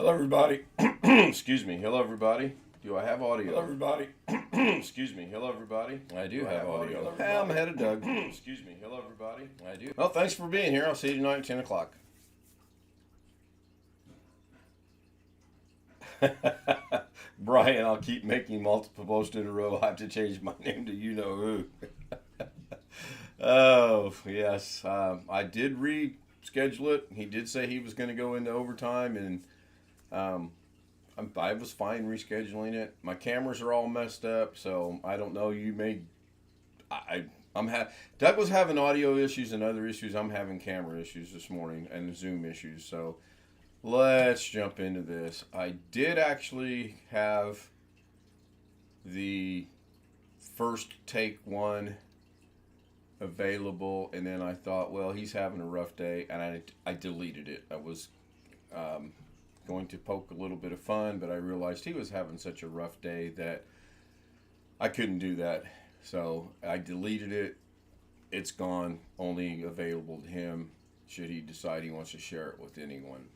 Hello, everybody. Excuse me. Hello, everybody. Do I have audio? Hello, everybody. Excuse me. Hello, everybody. I do have audio. Hey, I'm ahead of Doug. Excuse me. Hello, everybody. I do. Well, thanks for being here. I'll see you tonight at 10 o'clock. Brian, I'll keep making multiple posts in a row. I have to change my name to you know who. Oh, yes. I did reschedule it. He did say he was going to go into overtime, and I was fine rescheduling it. My cameras are all messed up, so I don't know. You may, Doug was having audio issues and other issues. I'm having camera issues this morning and Zoom issues. So let's jump into this. I did actually have the first take one available, and then I thought, well, he's having a rough day, and I deleted it. I was going to poke a little bit of fun, but I realized he was having such a rough day that I couldn't do that. So I deleted it. It's gone, only available to him should he decide he wants to share it with anyone.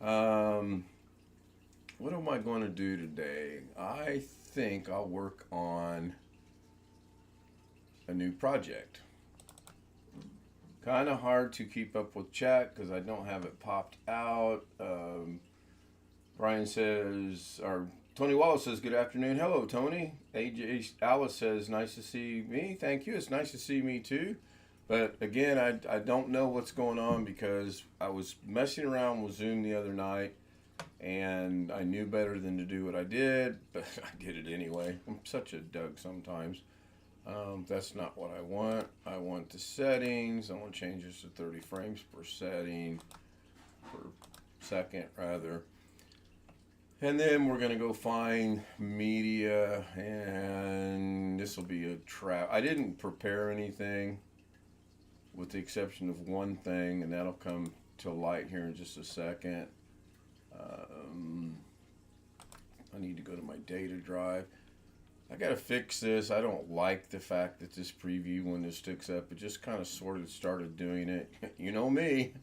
What am I going to do today? I think I'll work on a new project. Kind of hard to keep up with chat because I don't have it popped out. Brian says, or Tony Wallace says, good afternoon. Hello, Tony. AJ Alice says, nice to see me. Thank you. It's nice to see me too. But again, I don't know what's going on because I was messing around with Zoom the other night and I knew better than to do what I did, but I did it anyway. I'm such a Doug sometimes. That's not what I want. I want the settings. I want to change this to 30 frames per second rather. And then we're going to go find media, and this will be a trap. I didn't prepare anything with the exception of one thing, and that'll come to light here in just a second. I need to go to my data drive. I gotta fix this. I don't like the fact that this preview window sticks up. It just kind of sort of started doing it. You know me,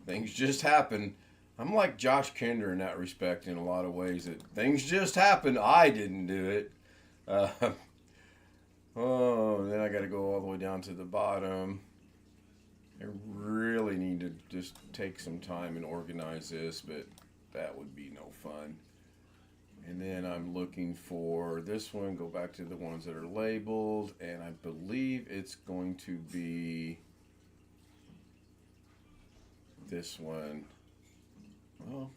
things just happen. I'm like Josh Kinder in that respect in a lot of ways. That things just happen. I didn't do it. Then I gotta go all the way down to the bottom. I really need to just take some time and organize this, but that would be no fun. And then I'm looking for this one, go back to the ones that are labeled, and I believe it's going to be this one. Well,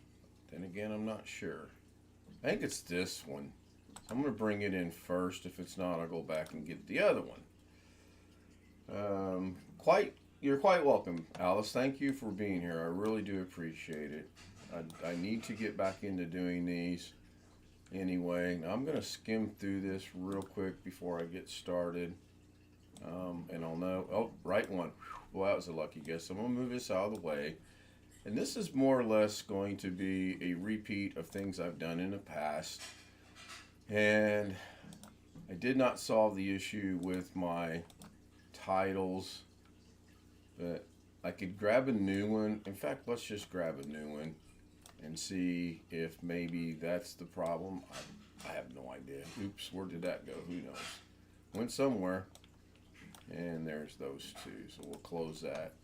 then again, I'm not sure. I think it's this one. I'm going to bring it in first. If it's not, I'll go back and get the other one. You're quite welcome, Alice. Thank you for being here. I really do appreciate it. I need to get back into doing these. Anyway, I'm going to skim through this real quick before I get started. And I'll know, oh, right one. Well, that was a lucky guess. I'm going to move this out of the way. And this is more or less going to be a repeat of things I've done in the past. And I did not solve the issue with my titles, but I could grab a new one. In fact, let's just grab a new one and see if maybe that's the problem. I have no idea. Oops, where did that go? Who knows? Went somewhere. And there's those two. So we'll close that.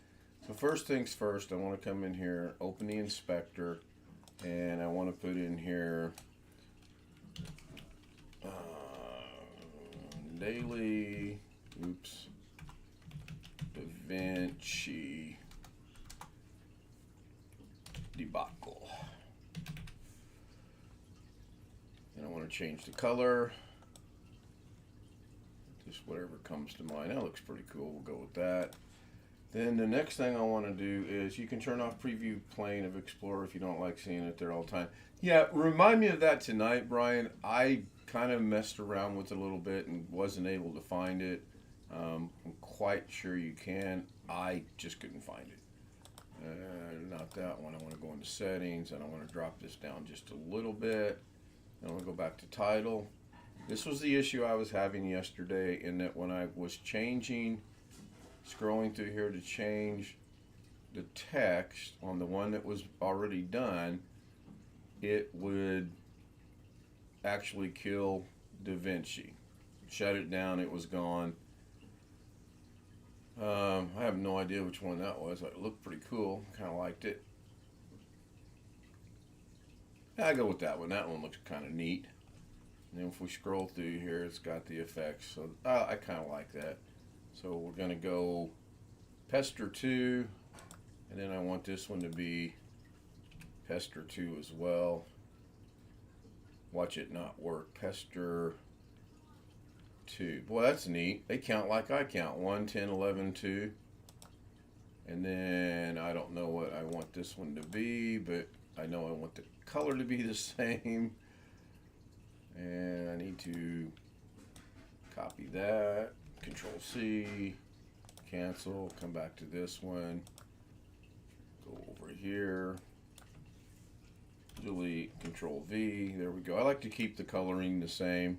So first things first, I want to come in here, open the inspector, and I want to put in here daily, Davinci Debacle. And I want to change the color. Just whatever comes to mind. That looks pretty cool. We'll go with that. Then the next thing I want to do is you can turn off preview plane of Explorer if you don't like seeing it there all the time. Yeah, remind me of that tonight, Brian. I kind of messed around with it a little bit and wasn't able to find it. I'm quite sure you can. I just couldn't find it. Not that one. I want to go into settings and I want to drop this down just a little bit. I want to go back to title. This was the issue I was having yesterday in that when I was scrolling through here to change the text on the one that was already done, it would actually kill Davinci. Shut it down, it was gone. I have no idea which one that was. It looked pretty cool. Kind of liked it. I go with that one. That one looks kind of neat. And then if we scroll through here, it's got the effects. So I kind of like that. So we're going to go Pester 2. And then I want this one to be Pester 2 as well. Watch it not work. Pester 2. Boy, that's neat. They count like I count. 1, 10, 11, 2. And then I don't know what I want this one to be, but I know I want the color to be the same. And I need to copy that. Control C. Cancel. Come back to this one. Go over here. Delete. Control V. There we go. I like to keep the coloring the same.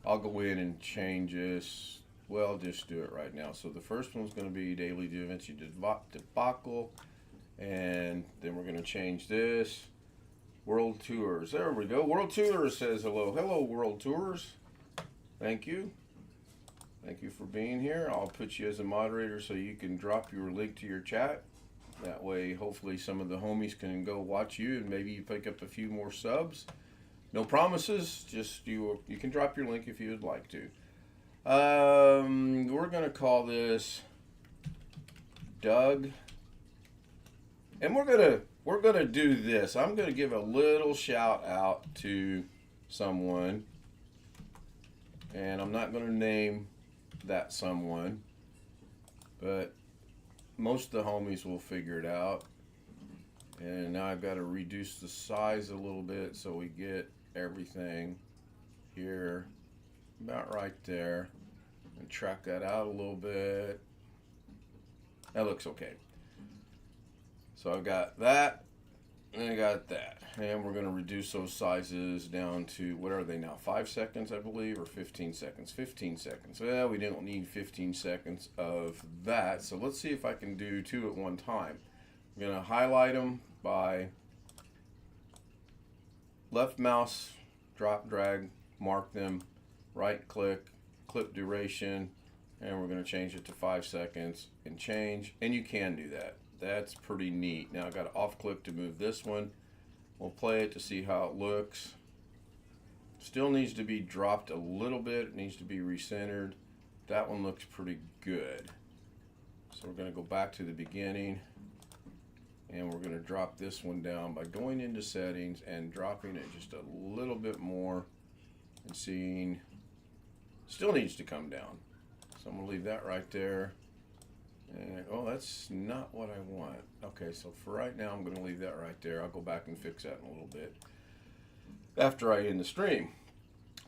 I'll go in and change this. Well, just do it right now. So the first one's going to be Daily Davinci Debacle. And then we're going to change this. World Tours. There we go. World Tours says hello. Hello, World Tours. Thank you. Thank you for being here. I'll put you as a moderator so you can drop your link to your chat. That way, hopefully, some of the homies can go watch you and maybe you pick up a few more subs. No promises. Just you can drop your link if you would like to. We're going to call this Doug. And we're gonna do this. I'm gonna give a little shout out to someone, and I'm not gonna name that someone, but most of the homies will figure it out. And now I've got to reduce the size a little bit so we get everything here about right there, and track that out a little bit. That looks okay. So I've got that, and I got that. And we're going to reduce those sizes down to, what are they now, 5 seconds, I believe, or 15 seconds? 15 seconds. Well, we don't need 15 seconds of that. So let's see if I can do 2 at one time. I'm going to highlight them by left mouse, drop, drag, mark them, right click, clip duration, and we're going to change it to 5 seconds and change. And you can do that. That's pretty neat. Now I've got to off click to move this one. We'll play it to see how it looks. Still needs to be dropped a little bit. It needs to be recentered. That one looks pretty good. So we're going to go back to the beginning, and we're going to drop this one down by going into settings and dropping it just a little bit more and seeing. Still needs to come down. So I'm going to leave that right there. And, oh, that's not what I want. Okay, so for right now, I'm going to leave that right there. I'll go back and fix that in a little bit after I end the stream.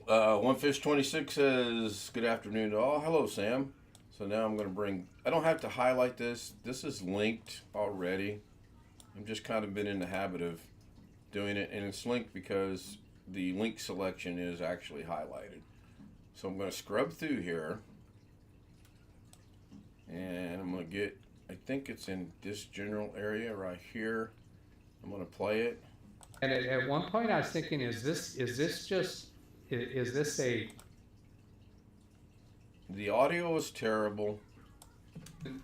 OneFish26 says, good afternoon to all. Hello, Sam. So now I'm going to bring, I don't have to highlight this. This is linked already. I've just kind of been in the habit of doing it, and it's linked because the link selection is actually highlighted. So I'm going to scrub through here. And I'm going to get, I think it's in this general area right here. I'm going to play it. And at one point I was thinking, is this a... The audio is terrible.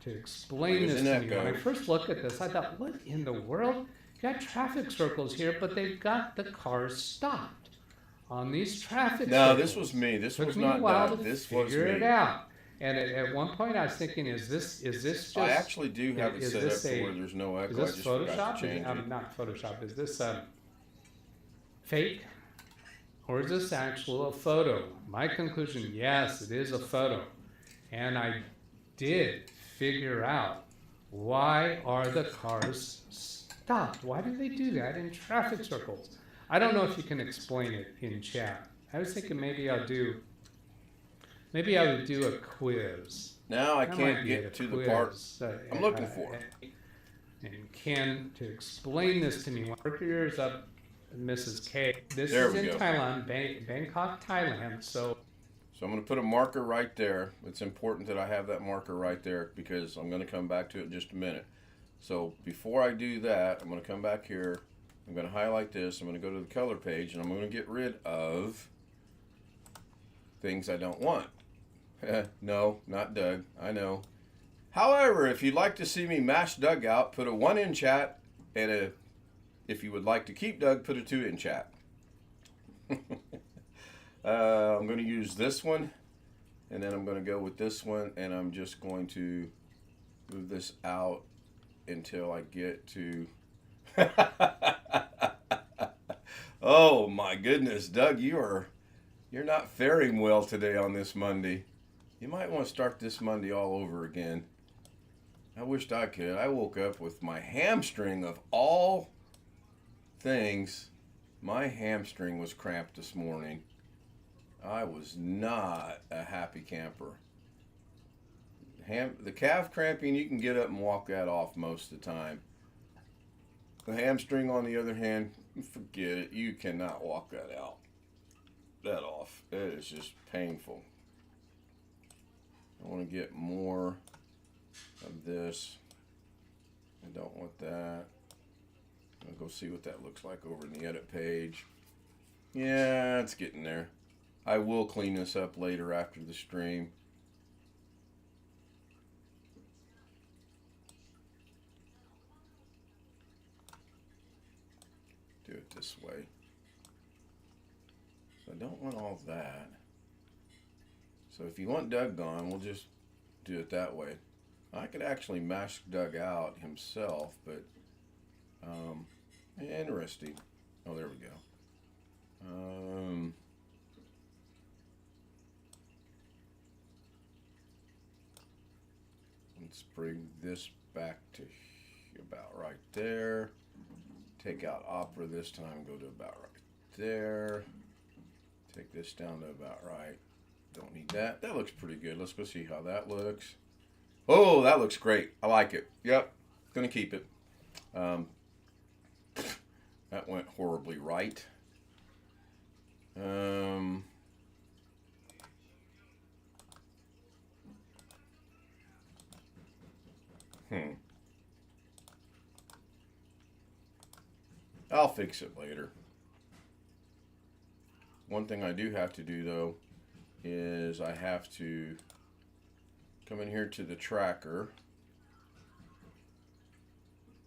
To explain this to me, when I first looked at this, I thought, what in the world? You got traffic circles here, but they've got the cars stopped on these traffic circles. No, this was me. This was not that. This was me. Figure it out. And at one point I was thinking, is this just... I actually do have it set up to where there's no echo. Is this Photoshop? Not Photoshop. Is this fake? Or is this actual a photo? My conclusion, yes, it is a photo. And I did figure out, why are the cars stopped? Why do they do that in traffic circles? I don't know if you can explain it in chat. I was thinking maybe I would do a quiz. Now I can't get to the part I'm looking for. And Ken, to explain this to me, work your ears up, Mrs. K. This There is we in go. Thailand, Bangkok, Thailand. So I'm going to put a marker right there. It's important that I have that marker right there because I'm going to come back to it in just a minute. So before I do that, I'm going to come back here I'm going to highlight this. I'm going to go to the color page, and I'm going to get rid of things I don't want. No, not Doug. I know. However, if you'd like to see me mash Doug out, put a 1 in chat, and if you would like to keep Doug, put a 2 in chat. I'm going to use this one, and then I'm going to go with this one, and I'm just going to move this out until I get to... Oh my goodness, Doug, you're not faring well today on this Monday. You might want to start this Monday all over again. I wished I could. I woke up with my hamstring of all things. My hamstring was cramped this morning. I was not a happy camper. The calf cramping, you can get up and walk that off most of the time. The hamstring, on the other hand, forget it. You cannot walk that off. It is just painful. I want to get more of this. I don't want that. I'll go see what that looks like over in the edit page. Yeah, it's getting there. I will clean this up later after the stream. Do it this way. So I don't want all that. So if you want Doug gone, we'll just do it that way. I could actually mask Doug out himself, but interesting. Oh, there we go. Let's bring this back to about right there. Take out opera this time, go to about right there. Take this down to about right. Don't need that. That looks pretty good. Let's go see how that looks. Oh, that looks great. I like it. Yep, gonna keep it. That went horribly right. I'll fix it later. One thing I do have to do though is I have to come in here to the tracker,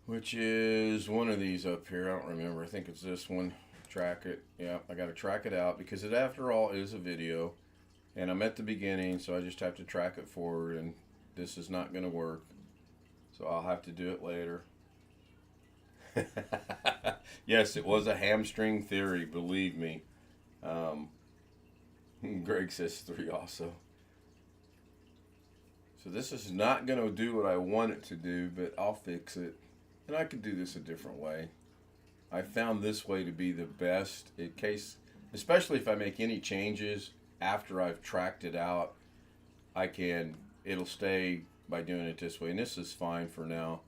which is one of these up here. I don't remember. I think it's this one. Track it. Yeah, I got to track it out because it, after all, is a video. And I'm at the beginning, so I just have to track it forward, and this is not going to work. So I'll have to do it later. Yes, it was a hamstring theory, believe me. Greg says 3 also. So this is not going to do what I want it to do, but I'll fix it. And I could do this a different way. I found this way to be the best in case, especially if I make any changes after I've tracked it out, it'll stay by doing it this way. And this is fine for now.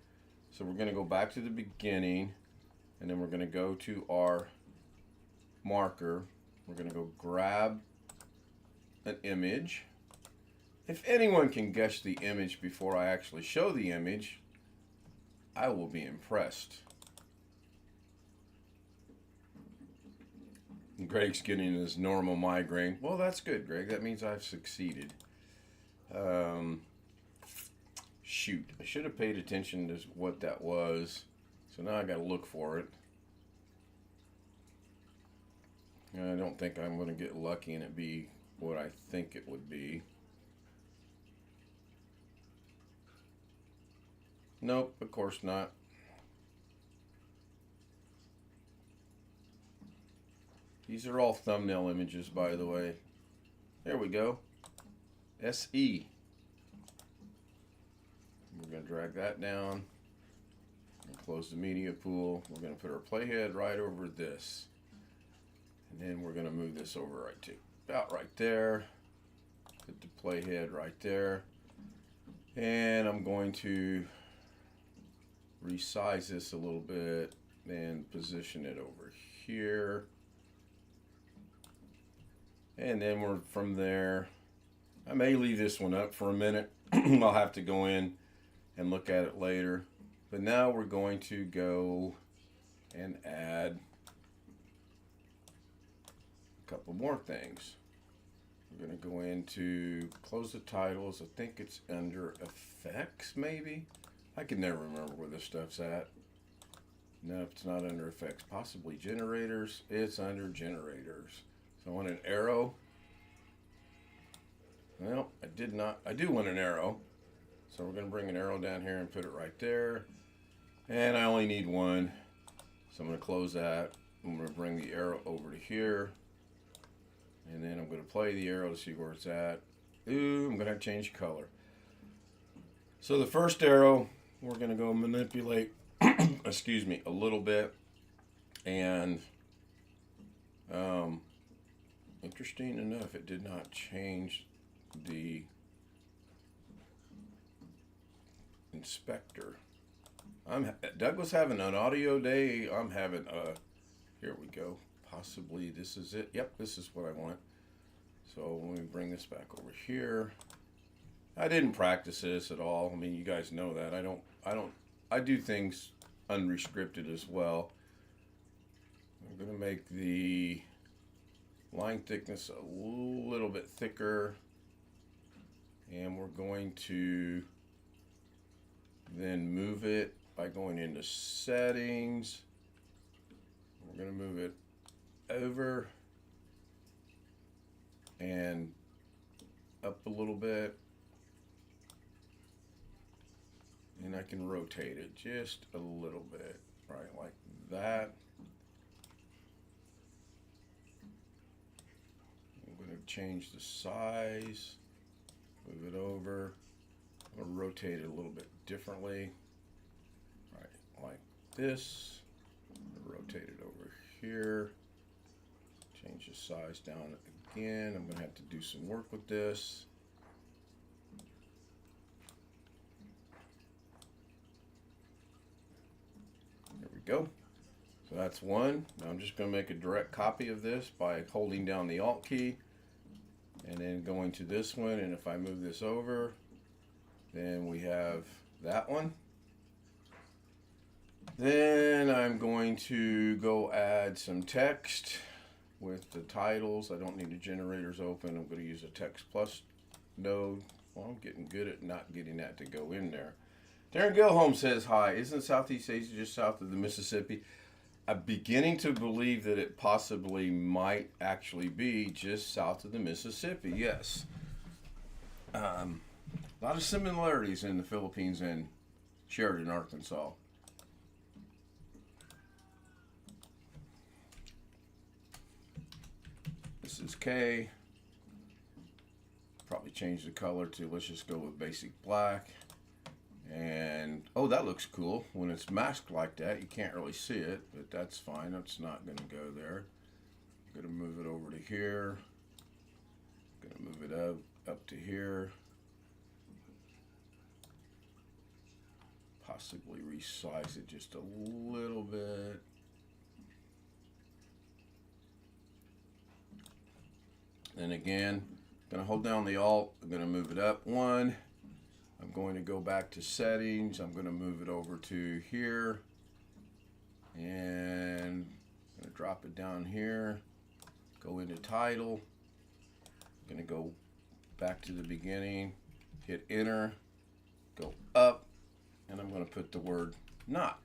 So we're going to go back to the beginning, and then we're going to go to our marker. We're going to go grab an image. If anyone can guess the image before I actually show the image, I will be impressed. Greg's getting his normal migraine. Well, that's good, Greg. That means I've succeeded. Shoot, I should have paid attention to what that was. So now I got to look for it. I don't think I'm going to get lucky and it be what I think it would be. Nope, of course not. These are all thumbnail images, by the way. There we go. SE. We're going to drag that down. And close the media pool. We're going to put our playhead right over this. And then we're going to move this over right to about right there. Put the playhead right there. And I'm going to resize this a little bit and position it over here. And then we're from there. I may leave this one up for a minute. I'll have to go in and look at it later. But now we're going to go and add a couple more things. We're going to go into close the titles. I think it's under effects, maybe. I can never remember where this stuff's at. No, it's not under effects. Possibly generators. It's under generators. So I want an arrow. Well, I did not. I do want an arrow. So we're going to bring an arrow down here and put it right there. And I only need one. So I'm going to close that. I'm going to bring the arrow over to here. And then I'm going to play the arrow to see where it's at. Ooh, I'm going to have to change color. So the first arrow, we're going to go manipulate, excuse me, a little bit. And interesting enough, it did not change the inspector. Doug was having an audio day. I'm having here we go. Possibly this is it. Yep, this is what I want. So let me bring this back over here. I didn't practice this at all. I mean, you guys know that. I do things unrestricted as well. I'm going to make the line thickness a little bit thicker. And we're going to then move it by going into settings. We're going to move it over and up a little bit, and I can rotate it just a little bit, right, like that. I'm going to change the size, move it over. I'm going to rotate it a little bit differently, right, like this. Rotate it over here. Change the size down again. I'm going to have to do some work with this. There we go. So that's one. Now I'm just going to make a direct copy of this by holding down the Alt key and then going to this one. And if I move this over, then we have that one. Then I'm going to go add some text with the titles. I don't need the generators open. I'm going to use a text plus node. Well, I'm getting good at not getting that to go in there. Darren Gilholm says, hi, isn't Southeast Asia just south of the Mississippi? I'm beginning to believe that it possibly might actually be just south of the Mississippi, yes. A lot of similarities in the Philippines and Sheridan, Arkansas. This is K. Probably change the color to, let's just go with basic black. And, oh, that looks cool. When it's masked like that, you can't really see it, but that's fine. That's not going to go there. I'm going to move it over to here. I'm going to move it up to here. Possibly resize it just a little bit. Then again, I'm going to hold down the Alt. I'm going to move it up one. I'm going to go back to settings. I'm going to move it over to here. And I'm going to drop it down here. Go into title. I'm going to go back to the beginning. Hit enter. Go up. And I'm going to put the word not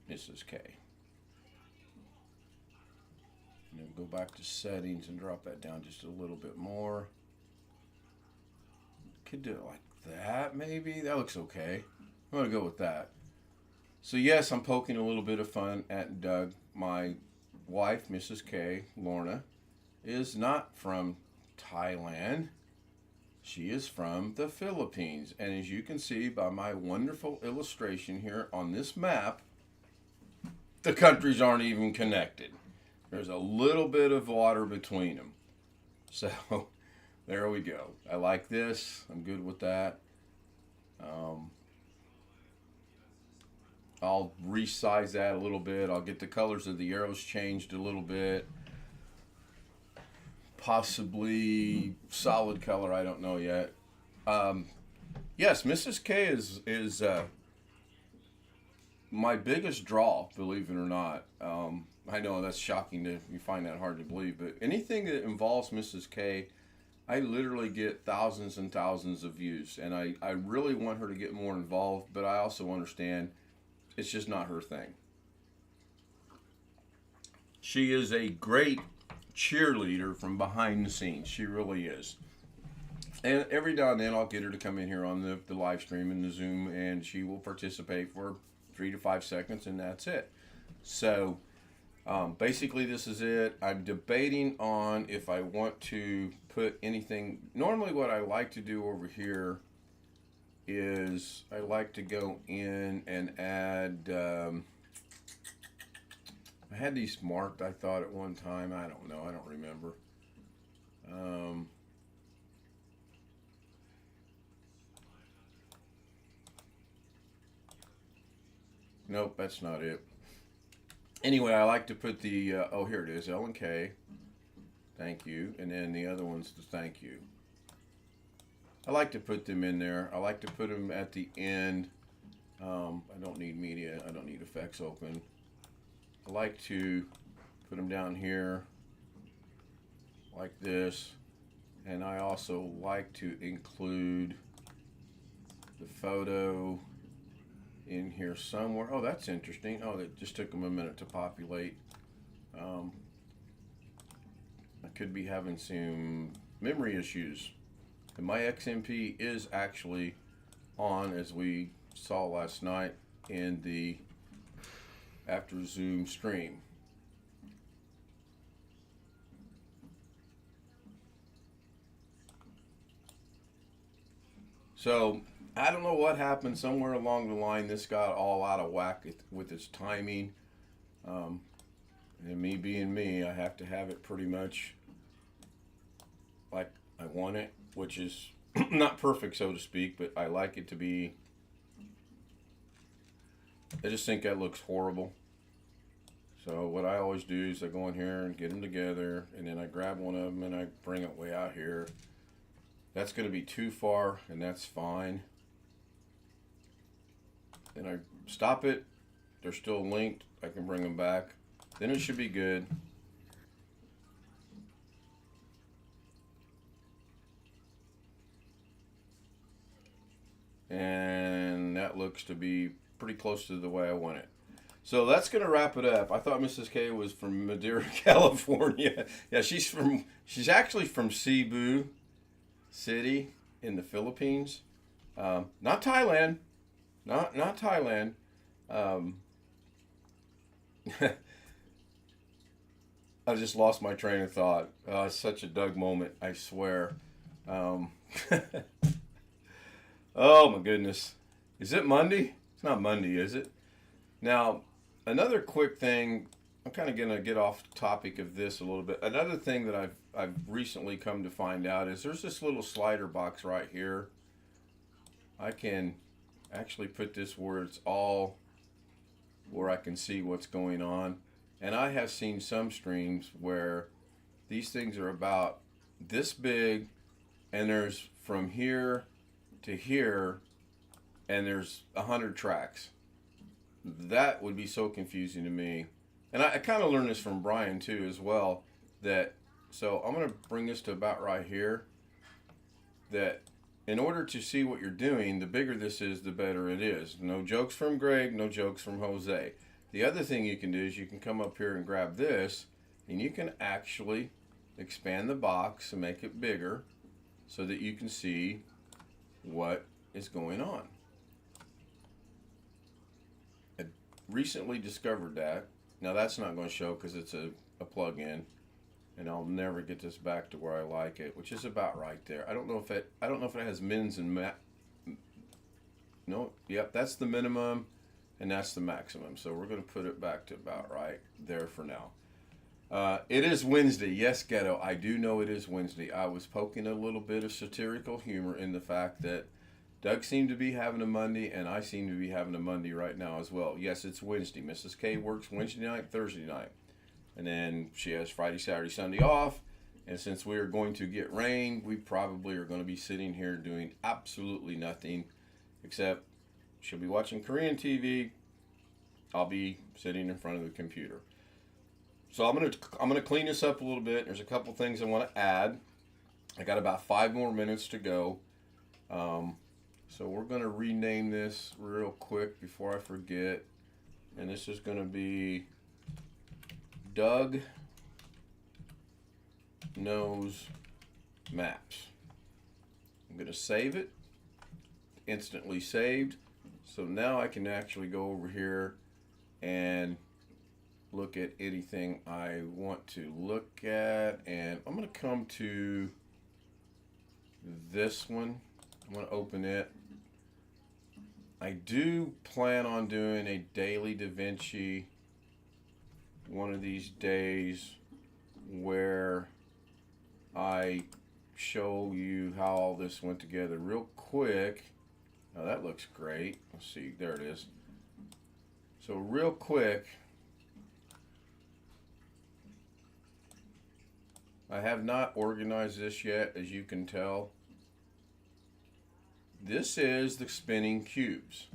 Mrs. K. And then go back to settings and drop that down just a little bit more. Could do it like that, maybe. That looks okay. I'm going to go with that. So yes, I'm poking a little bit of fun at Doug. My wife, Mrs. K, Lorna, is not from Thailand. She is from the Philippines. And as you can see by my wonderful illustration here on this map, the countries aren't even connected. There's a little bit of water between them. So there we go. I like this. I'm good with that. I'll resize that a little bit. I'll get the colors of the arrows changed a little bit. Possibly solid color. I don't know yet. Yes, Mrs. K is my biggest draw, believe it or not, I know that's shocking to you find that hard to believe, but anything that involves Mrs. K, I literally get thousands and thousands of views, and I really want her to get more involved, but I also understand it's just not her thing. She is a great cheerleader from behind the scenes. She really is. And every now and then I'll get her to come in here on the live stream and the Zoom, and she will participate for 3 to 5 seconds, and that's it. So basically this is it. I'm debating on if I want to put anything. Normally what I like to do over here is I like to go in and add, I had these marked, I thought, at one time. I don't know. I don't remember. Nope, that's not it. Anyway, I like to put the, oh, here it is, L and K. Thank you. And then the other one's the thank you. I like to put them in there. I like to put them at the end. I don't need media. I don't need effects open. I like to put them down here like this. And I also like to include the photo in here somewhere. Oh, that's interesting. Oh, that just took them a minute to populate. I could be having some memory issues. And my XMP is actually on, as we saw last night in the after Zoom stream. So I don't know what happened. Somewhere along the line, this got all out of whack with its timing. And me being me, I have to have it pretty much like I want it, which is not perfect, so to speak, but I like it to be. I just think that looks horrible. So what I always do is I go in here and get them together, and then I grab one of them and I bring it way out here. That's going to be too far, and that's fine. Then I stop it. They're still linked. I can bring them back. Then it should be good. And that looks to be pretty close to the way I want it. So that's going to wrap it up. I thought Mrs. K was from Madera, California. Yeah, she's actually from Cebu City in the Philippines. Not Thailand. Not Thailand. I just lost my train of thought. It's such a Doug moment, I swear. Oh my goodness. Is it Monday? It's not Monday, is it? Now, another quick thing, I'm kind of going to get off topic of this a little bit. Another thing that I've recently come to find out is there's this little slider box right here. I can actually put this where it's all, where I can see what's going on. And I have seen some streams where these things are about this big, and there's from here to here, and there's 100 tracks. That would be so confusing to me. And I kind of learned this from Brian too as well, that, so I'm going to bring this to about right here, that in order to see what you're doing, the bigger this is, the better it is. No jokes from Greg, no jokes from Jose. The other thing you can do is you can come up here and grab this, and you can actually expand the box and make it bigger so that you can see what is going on. I recently discovered that. Now that's not going to show because it's a plug-in, and I'll never get this back to where I like it, which is about right there. I don't know if it has mins and no, yep, that's the minimum. And that's the maximum. So we're going to put it back to about right there for now. It is Wednesday. Yes, Ghetto, I do know it is Wednesday. I was poking a little bit of satirical humor in the fact that Doug seemed to be having a Monday, and I seem to be having a Monday right now as well. Yes, it's Wednesday. Mrs. K works Wednesday night, Thursday night. And then she has Friday, Saturday, Sunday off. And since we are going to get rain, we probably are going to be sitting here doing absolutely nothing except she'll be watching Korean TV, I'll be sitting in front of the computer. So I'm gonna clean this up a little bit. There's a couple things I want to add. I got about 5 more minutes to go. So we're gonna rename this real quick before I forget. And this is gonna be Doug Knows Maps. I'm gonna save it. Instantly saved. So now I can actually go over here and look at anything I want to look at. And I'm gonna come to this one. I'm gonna open it. I do plan on doing a daily Davinci one of these days where I show you how all this went together real quick. Now that looks great. Let's see, there it is. So real quick, I have not organized this yet, as you can tell. This is the spinning cubes.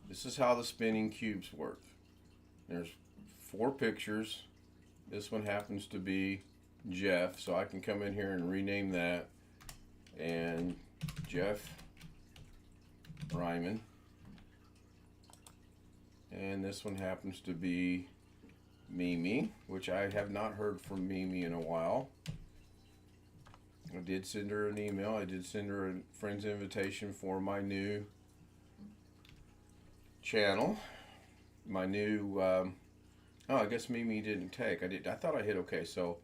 This is how the spinning cubes work. There's 4 pictures. This one happens to be Jeff, so I can come in here and rename that. And Jeff Ryman. And this one happens to be Mimi, which I have not heard from Mimi in a while. I did send her an email. I did send her a friend's invitation for my new channel. My new, oh, I guess Mimi didn't take. I thought I hit okay, so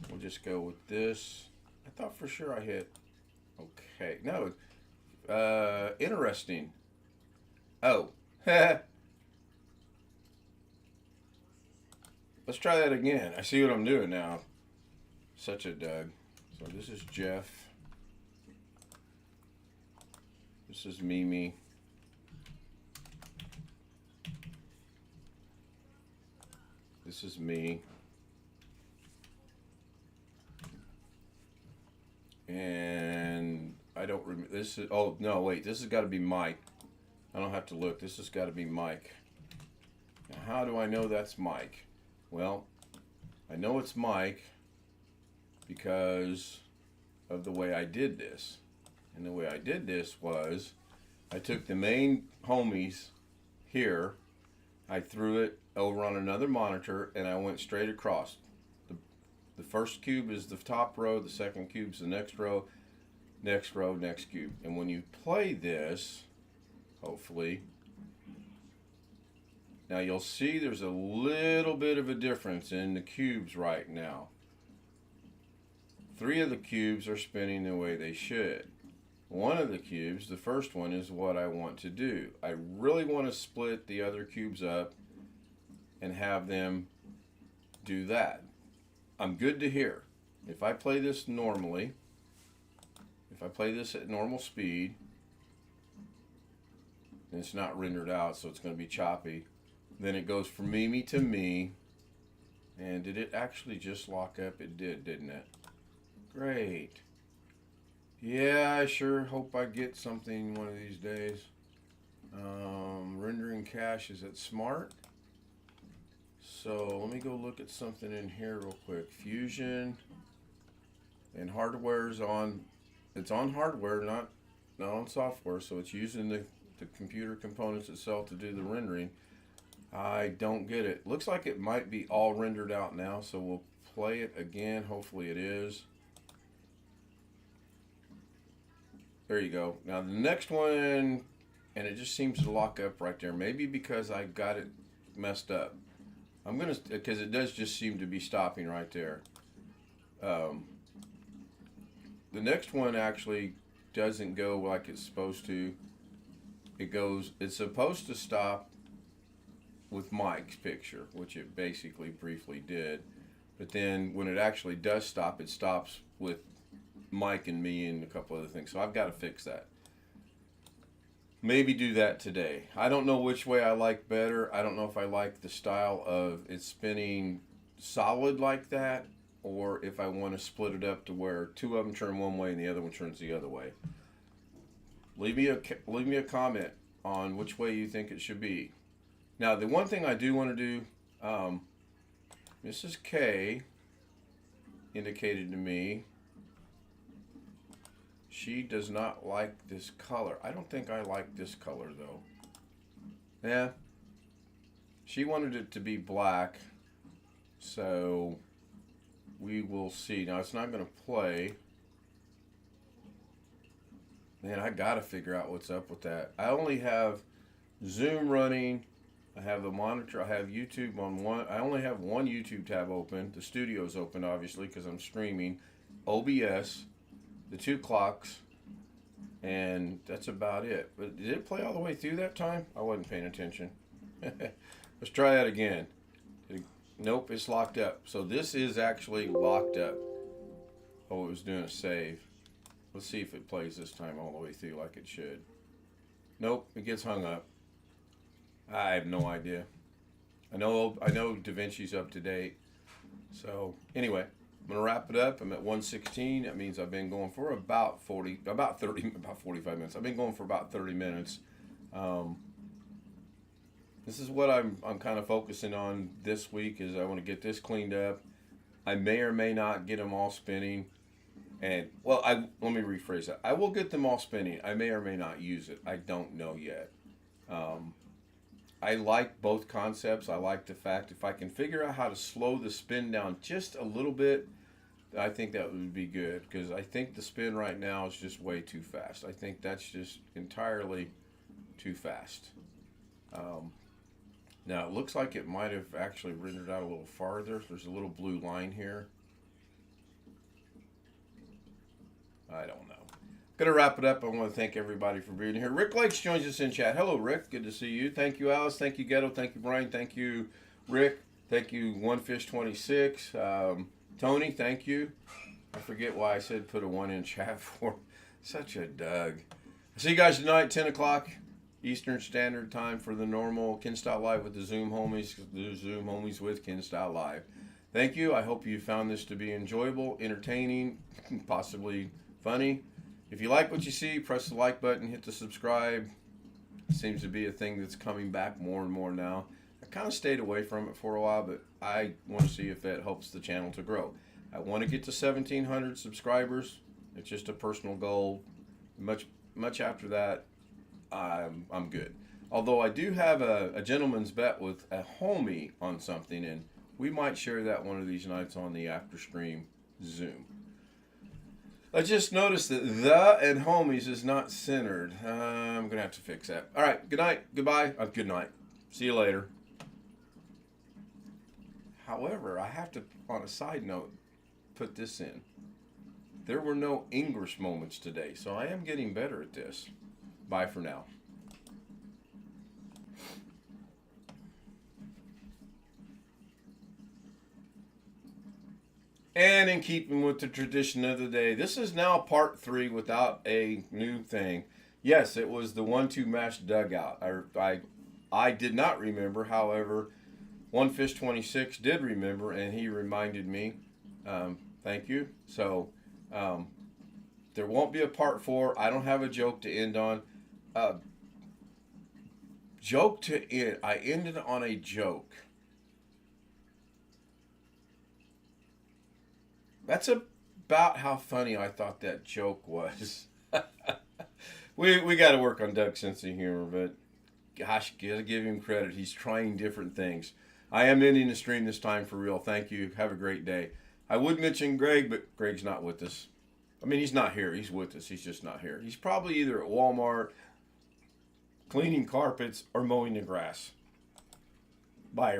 we'll just go with this. I thought for sure I hit okay. No, interesting. Oh, let's try that again. I see what I'm doing now. Such a Doug. So this is Jeff. This is Mimi. This is me. And I don't remember. This is, oh no, wait, this has got to be Mike. I don't have to look. This has got to be Mike. Now, how do I know that's Mike? Well, I know it's Mike because of the way I did this. And the way I did this was I took the main homies here, I threw it over on another monitor, and I went straight across. The first cube is the top row, the second cube is the next row, next row, next cube. And when you play this, hopefully, now you'll see there's a little bit of a difference in the cubes right now. 3 of the cubes are spinning the way they should. One of the cubes, the first one, is what I want to do. I really want to split the other cubes up and have them do that. I'm good to here. If I play this normally, if I play this at normal speed, and it's not rendered out, so it's going to be choppy, then it goes from Mimi to me. And did it actually just lock up? It did, didn't it? Great. Yeah, I sure hope I get something one of these days. Rendering cache, is it smart? So let me go look at something in here real quick. Fusion and hardware's on. It's on hardware, not on software. So it's using the computer components itself to do the rendering. I don't get it. Looks like it might be all rendered out now. So we'll play it again. Hopefully it is. There you go. Now the next one, and it just seems to lock up right there. Maybe because I got it messed up. I'm gonna, because it does just seem to be stopping right there. The next one actually doesn't go like it's supposed to. It's supposed to stop with Mike's picture, which it basically briefly did. But then when it actually does stop, it stops with Mike and me and a couple other things. So I've got to fix that. Maybe do that today. I don't know which way I like better. I don't know if I like the style of it spinning solid like that, or if I want to split it up to where 2 of them turn one way and the other one turns the other way. Leave me a comment on which way you think it should be. Now, the one thing I do want to do, Mrs. K indicated to me she does not like this color. I don't think I like this color, though. Yeah. She wanted it to be black, so we will see. Now, it's not going to play. Man, I got to figure out what's up with that. I only have Zoom running. I have the monitor. I have YouTube on one. I only have one YouTube tab open. The studio's open, obviously, because I'm streaming. OBS, the 2 clocks, and that's about it. But did it play all the way through that time? I wasn't paying attention. Let's try that again. Nope, it's locked up. So this is actually locked up. Oh, it was doing a save. Let's see if it plays this time all the way through like it should. Nope, it gets hung up. I have no idea. I know Davinci's up to date. So anyway, I'm gonna wrap it up. I'm at 1:16. That means I've been going for about 45 minutes. I've been going for about 30 minutes. This is what I'm kind of focusing on this week. Is I want to get this cleaned up. I may or may not get them all spinning. And well, let me rephrase that. I will get them all spinning. I may or may not use it. I don't know yet. I like both concepts. I like the fact if I can figure out how to slow the spin down just a little bit, I think that would be good, because I think the spin right now is just way too fast. I think that's just entirely too fast. Now it looks like it might have actually rendered out a little farther. There's a little blue line here. I don't know. Gonna wrap it up. I want to thank everybody for being here. Rick Lakes joins us in chat. Hello, Rick. Good to see you. Thank you, Alice. Thank you, Ghetto. Thank you, Brian. Thank you, Rick. Thank you, OneFish26. Tony, thank you. I forget why I said put a 1 in chat for. Such a Doug. See you guys tonight, 10 o'clock Eastern Standard Time for the normal Ken Stout Live with the Zoom homies. The Zoom homies with Ken Stout Live. Thank you. I hope you found this to be enjoyable, entertaining, possibly funny. If you like what you see, press the like button, hit the subscribe. It seems to be a thing that's coming back more and more now. I kind of stayed away from it for a while, but I want to see if that helps the channel to grow. I want to get to 1,700 subscribers. It's just a personal goal. Much after that, I'm good. Although I do have a gentleman's bet with a homie on something, and we might share that one of these nights on the after stream Zoom. I just noticed that the and homies is not centered. I'm going to have to fix that. All right. Good night. Goodbye. Good night. See you later. However, I have to, on a side note, put this in. There were no English moments today, so I am getting better at this. Bye for now. And in keeping with the tradition of the day, this is now part 3 without a new thing. Yes, it was the 1-2 mash dugout. I did not remember. However, OneFish26 did remember, and he reminded me. Thank you. So there won't be a part 4. I don't have a joke to end on. Joke to end. I ended on a joke. That's about how funny I thought that joke was. we got to work on Doug's sense of humor, but gosh, gotta give him credit. He's trying different things. I am ending the stream this time for real. Thank you. Have a great day. I would mention Greg, but Greg's not with us. I mean, he's not here. He's with us. He's just not here. He's probably either at Walmart, cleaning carpets, or mowing the grass. Bye.